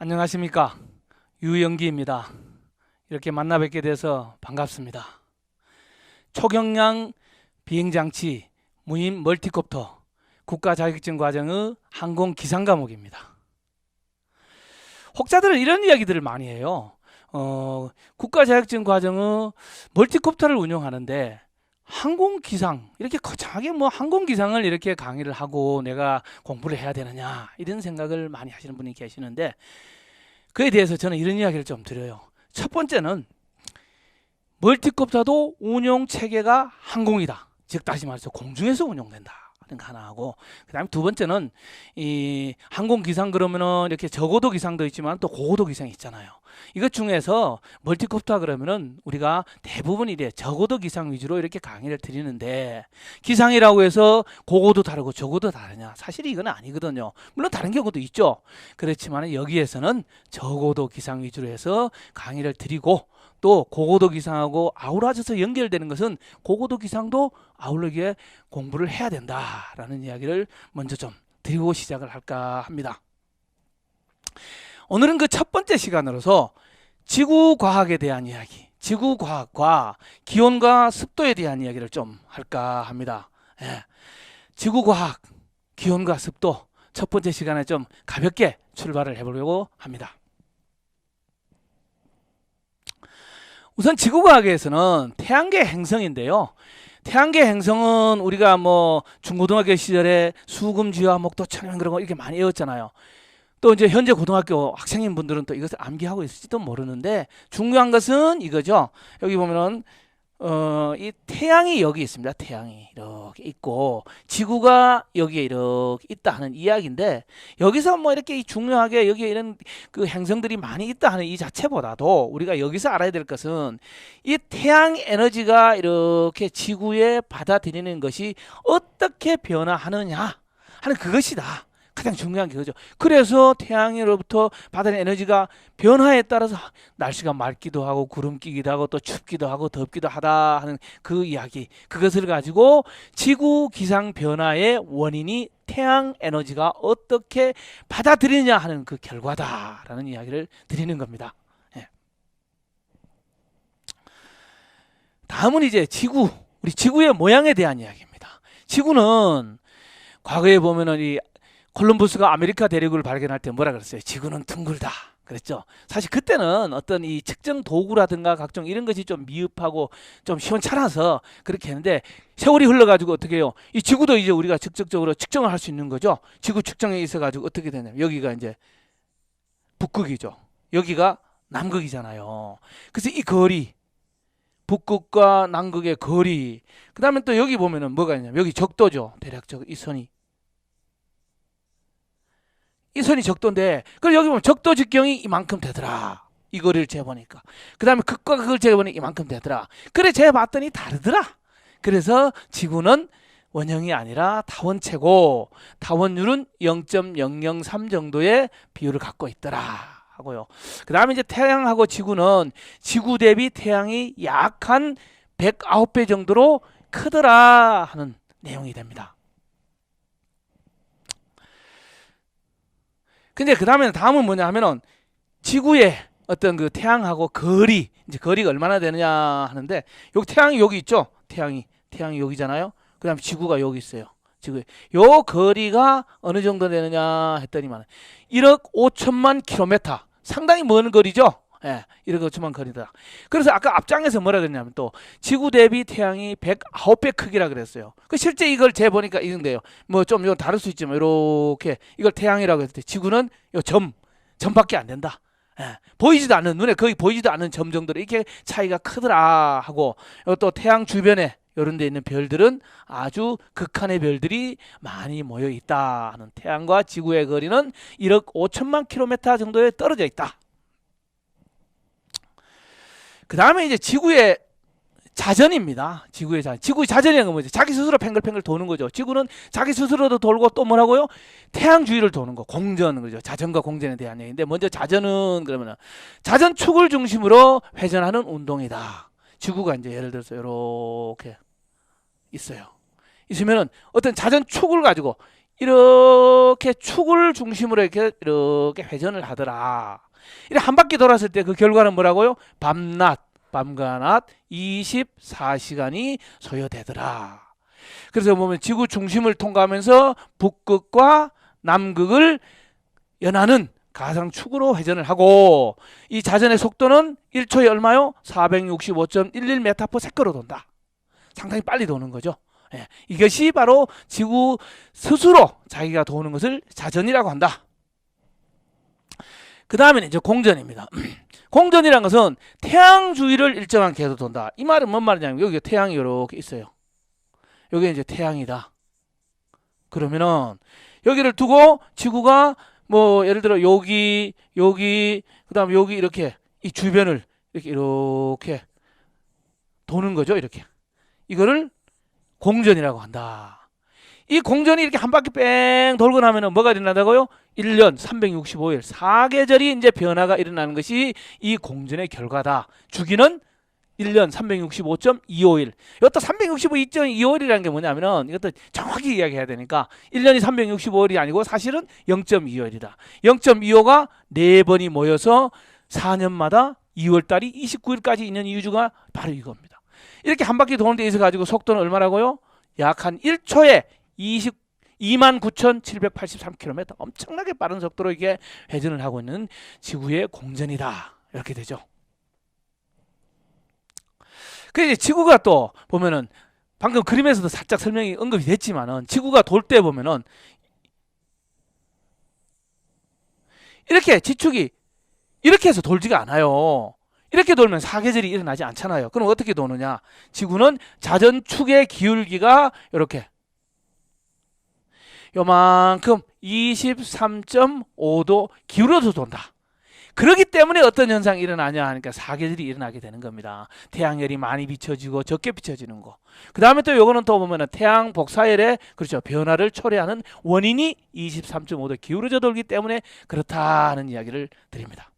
안녕하십니까, 유영기입니다. 이렇게 만나 뵙게 돼서 반갑습니다. 초경량 비행장치 무인 멀티콥터 국가 자격증 과정의 항공 기상 과목입니다. 혹자들은 이런 이야기들을 많이 해요. 국가 자격증 과정의 멀티콥터를 운영하는데 항공기상, 이렇게 거창하게 항공기상을 이렇게 강의를 하고 내가 공부를 해야 되느냐, 이런 생각을 많이 하시는 분이 계시는데, 그에 대해서 저는 이런 이야기를 좀 드려요. 첫 번째는 멀티콥터도 운용 체계가 항공이다, 즉 다시 말해서 공중에서 운용된다 하는 거 하나 하고, 그 다음에 두 번째는 이 항공기상 그러면은 이렇게 저고도 기상도 있지만 또 고고도 기상이 있잖아요. 이것 중에서 멀티콥터 그러면은 우리가 대부분 이래 저고도 기상 위주로 이렇게 강의를 드리는데, 기상이라고 해서 고고도 다르고 저고도 다르냐, 사실 이건 아니거든요. 물론 다른 경우도 있죠. 그렇지만 여기에서는 저고도 기상 위주로 해서 강의를 드리고, 또 고고도 기상하고 아우러져서 연결되는 것은 고고도 기상도 아울러게 공부를 해야 된다라는 이야기를 먼저 좀 드리고 시작을 할까 합니다. 오늘은 그 첫 번째 시간으로서 지구과학에 대한 이야기, 지구과학과 기온과 습도에 대한 이야기를 좀 할까 합니다. 지구과학, 기온과 습도, 첫 번째 시간에 좀 가볍게 출발을 해보려고 합니다. 우선 지구과학에서는 태양계 행성인데요. 태양계 행성은 우리가 중고등학교 시절에 수금지화 목도 천연 그런 거 이렇게 많이 외웠잖아요. 또 이제 현재 고등학교 학생인 분들은 또 이것을 암기하고 있을지도 모르는데, 중요한 것은 이거죠. 여기 보면은 이 태양이 여기 있습니다. 태양이 이렇게 있고 지구가 여기에 이렇게 있다 하는 이야기인데, 여기서 이렇게 중요하게 여기에 이런 그 행성들이 많이 있다 하는 이 자체보다도 우리가 여기서 알아야 될 것은 이 태양 에너지가 이렇게 지구에 받아들이는 것이 어떻게 변화하느냐 하는 그것이다. 가장 중요한 게 그거죠. 그래서 태양으로부터 받아들이는 에너지가 변화에 따라서 날씨가 맑기도 하고 구름 끼기도 하고 또 춥기도 하고 덥기도 하다 하는 그 이야기, 그것을 가지고 지구 기상 변화의 원인이 태양 에너지가 어떻게 받아들이느냐 하는 그 결과다라는 이야기를 드리는 겁니다. 다음은 이제 우리 지구의 모양에 대한 이야기입니다. 지구는 과거에 보면은 이 콜럼버스가 아메리카 대륙을 발견할 때 뭐라 그랬어요? 지구는 둥글다 그랬죠. 사실 그때는 어떤 이 측정 도구라든가 각종 이런 것이 좀 미흡하고 좀 시원찮아서 그렇게 했는데, 세월이 흘러가지고 어떻게 해요? 이 지구도 이제 우리가 직접적으로 측정을 할 수 있는 거죠. 지구 측정에 있어가지고 어떻게 되냐면, 여기가 이제 북극이죠. 여기가 남극이잖아요. 그래서 이 거리, 북극과 남극의 거리, 그 다음에 또 여기 보면은 뭐가 있냐면 여기 적도죠. 대략적으로 이 선이 적도인데, 그럼 여기 보면 적도 직경이 이만큼 되더라. 이 거리를 재보니까. 그 다음에 극과 극을 재보니 이만큼 되더라. 그래 재봤더니 다르더라. 그래서 지구는 원형이 아니라 타원체고, 타원율은 0.003 정도의 비율을 갖고 있더라 하고요. 그 다음에 이제 태양하고 지구는 지구 대비 태양이 약 한 109배 정도로 크더라 하는 내용이 됩니다. 근데 다음은 뭐냐 하면은 지구의 어떤 그 태양하고 이제 거리가 얼마나 되느냐 하는데, 여기 태양이 여기 있죠. 태양이 여기잖아요. 그 다음에 지구가 여기 있어요. 요 거리가 어느 정도 되느냐 했더니만 1억 5천만 킬로미터, 상당히 먼 거리죠. 1억 5천만 거리다. 그래서 아까 앞장에서 뭐라 그랬냐면, 또 지구 대비 태양이 109배 크기라 그랬어요. 실제 이걸 재보니까 이런데요. 좀 이건 다를 수 있지만 이렇게 이걸 태양이라고 했을 때 지구는 요 점밖에 안 된다. 보이지도 않는, 눈에 거의 보이지도 않는 점 정도로 이렇게 차이가 크더라 하고, 또 태양 주변에 이런 데 있는 별들은 아주 극한의 별들이 많이 모여 있다 하는, 태양과 지구의 거리는 1억 5천만 킬로미터 정도에 떨어져 있다. 그 다음에 이제 지구의 자전입니다. 지구의 자전이라는 건 뭐죠? 자기 스스로 팽글팽글 도는 거죠. 지구는 자기 스스로도 돌고 또 뭐라고요? 태양 주위를 도는 거, 공전 거죠. 자전과 공전에 대한 얘기인데, 먼저 자전은 그러면은 자전축을 중심으로 회전하는 운동이다. 지구가 이제 예를 들어서 이렇게 있어요. 있으면은 어떤 자전축을 가지고 이렇게 축을 중심으로 이렇게 회전을 하더라. 이렇게 한 바퀴 돌았을 때 그 결과는 뭐라고요? 밤과 낮 24시간이 소요되더라. 그래서 보면 지구 중심을 통과하면서 북극과 남극을 연하는 가상축으로 회전을 하고, 이 자전의 속도는 1초에 얼마요? 465.11m/s로 돈다. 상당히 빨리 도는 거죠. 예, 이것이 바로 지구 스스로 자기가 도는 것을 자전이라고 한다. 그 다음에는 이제 공전입니다. 공전이라는 것은 태양 주위를 일정한 궤도 돈다. 이 말은 뭔 말이냐면, 여기 태양이 이렇게 있어요. 여기 이제 태양이다. 그러면은 여기를 두고 지구가 뭐 예를 들어 여기 그다음 여기 이렇게 이 주변을 이렇게 도는 거죠. 이렇게. 이거를 공전이라고 한다. 이 공전이 이렇게 한 바퀴 뺑 돌고 나면은 뭐가 일어난다고요? 1년 365일 4계절이 이제 변화가 일어나는 것이 이 공전의 결과다. 주기는 1년 365.25일. 이것도 365.25일이라는 게 뭐냐면은, 이것도 정확히 이야기해야 되니까 1년이 365일이 아니고 사실은 0.25일이다. 0.25가 4번이 모여서 4년마다 2월달이 29일까지 있는 이유가 바로 이겁니다. 이렇게 한 바퀴 도는 데 있어 가지고 속도는 얼마라고요? 약 한 1초에 29,783km. 엄청나게 빠른 속도로 이게 회전을 하고 있는 지구의 공전이다. 이렇게 되죠. 그래서 지구가 또 보면은, 방금 그림에서도 살짝 설명이 언급이 됐지만은, 지구가 돌 때 보면은 이렇게 지축이 이렇게 해서 돌지가 않아요. 이렇게 돌면 사계절이 일어나지 않잖아요. 그럼 어떻게 도느냐? 지구는 자전축의 기울기가 이렇게 요만큼 23.5도 기울어서 돈다. 그렇기 때문에 어떤 현상이 일어나냐 하니까 사계절이 일어나게 되는 겁니다. 태양열이 많이 비춰지고 적게 비춰지는 거. 그 다음에 또 요거는 또 보면은 태양 복사열의, 그렇죠, 변화를 초래하는 원인이 23.5도 기울어져 돌기 때문에 그렇다는 이야기를 드립니다.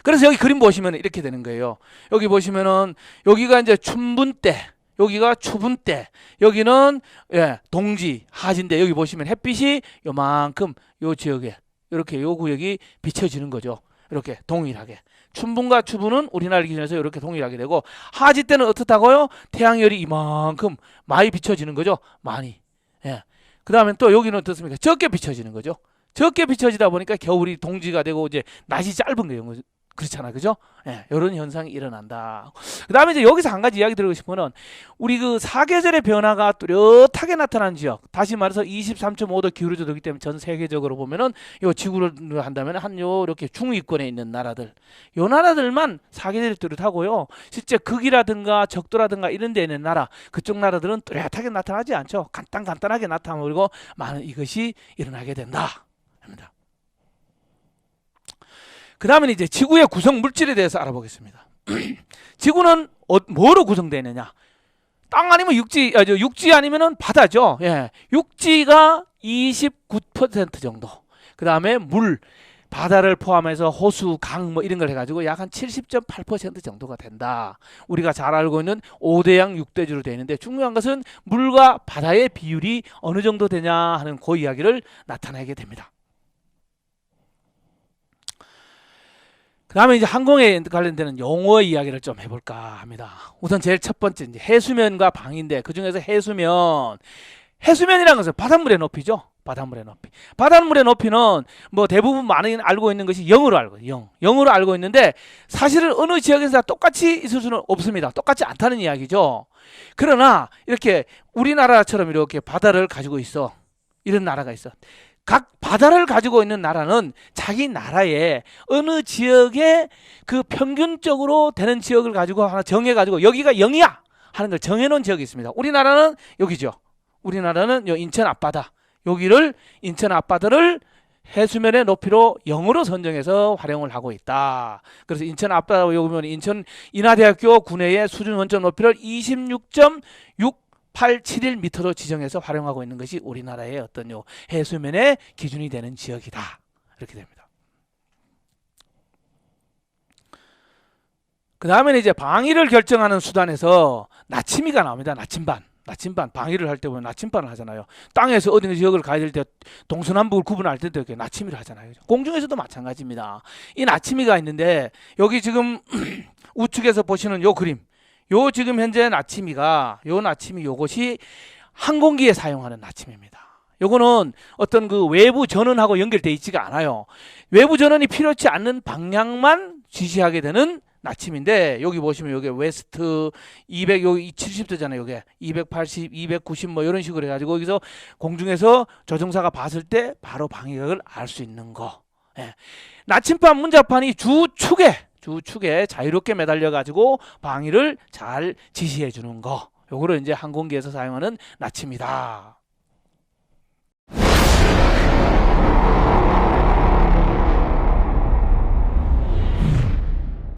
그래서 여기 그림 보시면 이렇게 되는 거예요. 여기 보시면은 여기가 이제 춘분 때, 여기가 추분 때, 여기는 동지, 하지인데, 여기 보시면 햇빛이 요만큼 요 지역에 이렇게 요 구역이 비춰지는 거죠. 이렇게 동일하게. 춘분과 추분은 우리나라 기준에서 이렇게 동일하게 되고, 하지 때는 어떻다고요? 태양열이 이만큼 많이 비춰지는 거죠. 많이. 그 다음에 또 여기는 어떻습니까? 적게 비춰지는 거죠. 적게 비춰지다 보니까 겨울이 동지가 되고 이제 낮이 짧은 거예요. 그렇잖아, 그죠? 이런 현상이 일어난다. 그 다음에 이제 여기서 한 가지 이야기 드리고 싶으면, 우리 그 사계절의 변화가 뚜렷하게 나타난 지역, 다시 말해서 23.5도 기울어져 되기 때문에 전 세계적으로 보면은 요 지구를 한다면 한 요 이렇게 중위권에 있는 나라들, 요 나라들만 사계절이 뚜렷하고요. 실제 극이라든가 적도라든가 이런 데 있는 나라, 그쪽 나라들은 뚜렷하게 나타나지 않죠. 간단하게 나타나고 많은 이것이 일어나게 된다. 합니다. 그 다음에 이제 지구의 구성 물질에 대해서 알아보겠습니다. 지구는 뭐로 구성되어 있느냐? 땅 아니면 육지, 육지 아니면은 바다죠. 육지가 29% 정도. 그 다음에 물, 바다를 포함해서 호수, 강 뭐 이런 걸 해가지고 약 한 70.8% 정도가 된다. 우리가 잘 알고 있는 5대양 6대주로 되어 있는데, 중요한 것은 물과 바다의 비율이 어느 정도 되냐 하는 그 이야기를 나타내게 됩니다. 그 다음에 이제 항공에 관련되는 용어 이야기를 좀 해볼까 합니다. 우선 제일 첫 번째, 이제 해수면과 방인데, 그 중에서 해수면이라는 것은 바닷물의 높이죠. 바닷물의 높이. 바닷물의 높이는 뭐 대부분 많이 알고 있는 것이 0으로 알고 있어요. 0으로 알고 있는데, 사실은 어느 지역에서 똑같이 있을 수는 없습니다. 똑같지 않다는 이야기죠. 그러나 이렇게 우리나라처럼 이렇게 바다를 가지고 있어. 이런 나라가 있어. 각 바다를 가지고 있는 나라는 자기 나라의 어느 지역에 그 평균적으로 되는 지역을 가지고 하나 정해가지고 여기가 0이야 하는 걸 정해놓은 지역이 있습니다. 우리나라는 여기죠. 우리나라는 요 인천 앞바다, 여기를 인천 앞바다를 해수면의 높이로 0으로 선정해서 활용을 하고 있다. 그래서 인천 앞바다 여기 보면 인천 인하대학교 구내의 수중 원점 높이를 26.6871m로 지정해서 활용하고 있는 것이 우리나라의 어떤 요 해수면의 기준이 되는 지역이다. 이렇게 됩니다. 그 다음에는 이제 방위를 결정하는 수단에서 나침이가 나옵니다. 나침반. 나침반 방위를 할 때 보면 나침반을 하잖아요. 땅에서 어느 지역을 가야 될 때 동서남북을 구분할 때도 이렇게 나침이를 하잖아요. 공중에서도 마찬가지입니다. 이 나침이가 있는데 여기 지금 우측에서 보시는 요 그림, 요 지금 현재 나침이가 요 나침이 요것이 항공기에 사용하는 나침입니다. 요거는 어떤 그 외부 전원하고 연결되어 있지가 않아요. 외부 전원이 필요치 않는 방향만 지시하게 되는 나침인데 여기 보시면 여기 웨스트 200 여기 70도잖아요. 여기 280, 290 뭐 이런 식으로 해가지고 여기서 공중에서 조종사가 봤을 때 바로 방향을 알 수 있는 거. 예. 나침반 문자판이 주축에 자유롭게 매달려 가지고 방위를 잘 지시해 주는 거. 요거를 이제 항공기에서 사용하는 나침이다.